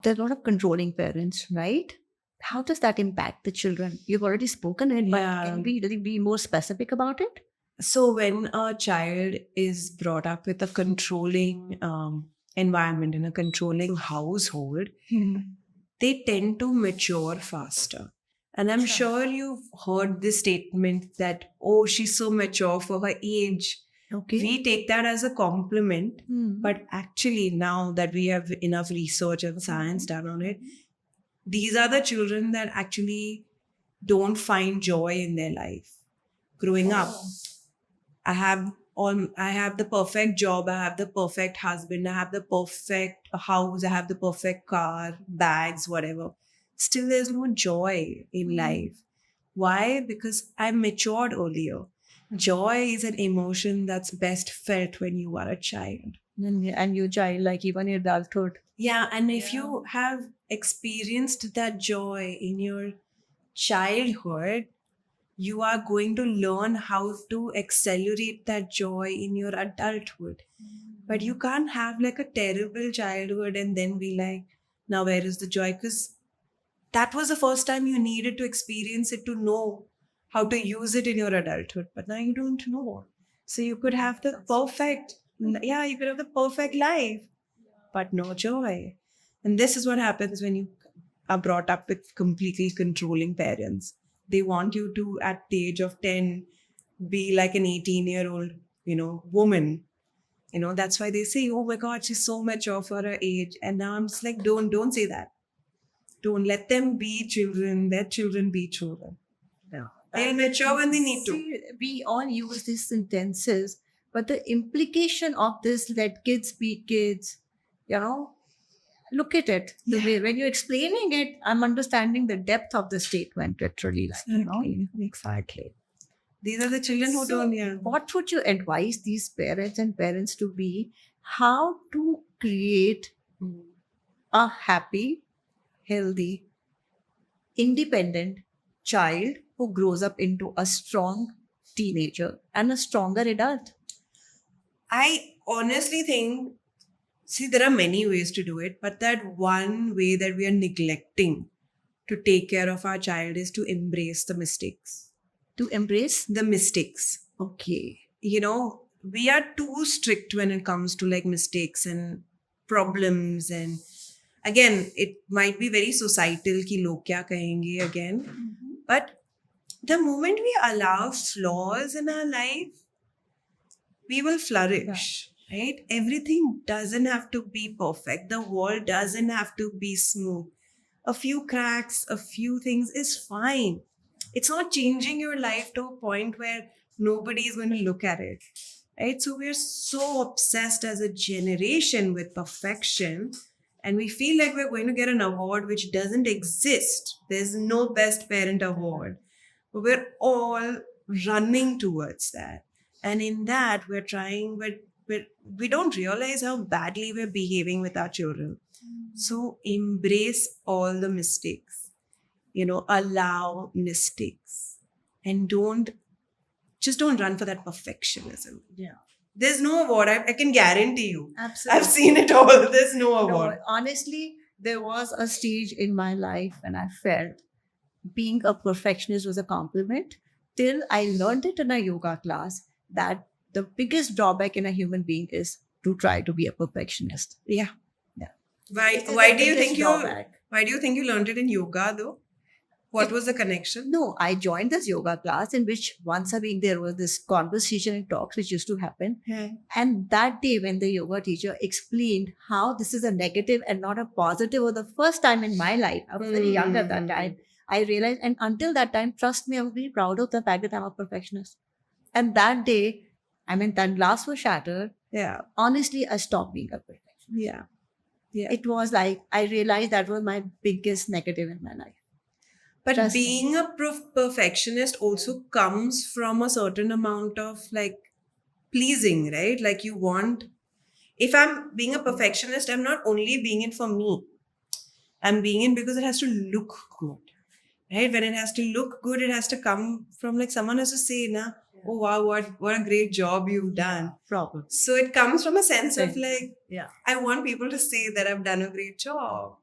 There's a lot of controlling parents, right? How does that impact the children? You've already spoken it, but Yeah. can we really be more specific about it? So when a child is brought up with a controlling environment in a controlling household, they tend to mature faster. And I'm sure you've heard this statement that, oh, she's so mature for her age. Okay. We take that as a compliment, Hmm. but actually, now that we have enough research and science done on it, these are the children that actually don't find joy in their life. Growing up, I have the perfect job, I have the perfect husband, I have the perfect house, I have the perfect car, bags, whatever. Still there's no joy in life. Why? Because I matured earlier. Joy is an emotion that's best felt when you are a child. And you child, like even in adulthood. Yeah, and if you have experienced that joy in your childhood, you are going to learn how to accelerate that joy in your adulthood. But you can't have like a terrible childhood and then be like, now where is the joy? Because that was the first time you needed to experience it to know how to use it in your adulthood. But now you don't know. So you could have the perfect, yeah, you could have the perfect life, but no joy. And this is what happens when you are brought up with completely controlling parents. They want you to, at the age of 10, be like an 18-year-old, woman. That's why they say, oh my God, she's so mature for her age. And now I'm just like, don't say that. Don't let them be children. Let children be children. Yeah. They'll mature when they need to. See, we all use these sentences, but the implication of this, let kids be kids, look at it. The way when you're explaining it, I'm understanding the depth of the statement literally. Exactly. These are the children who don't, yeah. What would you advise these parents to be? How to create a happy, healthy, independent child who grows up into a strong teenager and a stronger adult? I honestly think, see, there are many ways to do it, but that one way that we are neglecting to take care of our child is to embrace the mistakes. To embrace? The mistakes. Okay. We are too strict when it comes to like mistakes and problems. And again, it might be very societal ki log kya kahenge again. But the moment we allow flaws in our life, we will flourish, right? Everything doesn't have to be perfect. The world doesn't have to be smooth. A few cracks, a few things is fine. It's not changing your life to a point where nobody is going to look at it, right? So we're so obsessed as a generation with perfection, and we feel like we're going to get an award which doesn't exist. There's no best parent award. But we're all running towards that. And in that, we're trying, we don't realize how badly we're behaving with our children. So embrace all the mistakes, allow mistakes, and don't run for that perfectionism. Yeah. There's no award. I can guarantee you. Absolutely. I've seen it all. There's no award. No, honestly, there was a stage in my life when I felt being a perfectionist was a compliment till I learned it in a yoga class that the biggest drawback in a human being is to try to be a perfectionist. Yeah. Yeah. Why? This is Why the do you biggest think you? drawback. Why do you think you learned it in yoga though? What was the connection? No, I joined this yoga class in which once a week there was this conversation and talks which used to happen. Yeah. And that day, when the yoga teacher explained how this is a negative and not a positive, for the first time in my life, I was very young at that time. I realized, and until that time, trust me, I was very proud of the fact that I'm a perfectionist. And that day, that glass was shattered. Yeah. Honestly, I stopped being a perfectionist. Yeah. Yeah. It was like I realized that was my biggest negative in my life. But Trust me. being a perfectionist also comes from a certain amount of like pleasing, right? Like you want, if I'm being a perfectionist, I'm not only being it for me, I'm being it because it has to look good, right? When it has to look good, it has to come from like someone has to say, "Na, oh wow, what a great job you've done." Problem. So it comes from a sense of like, Yeah. I want people to say that I've done a great job.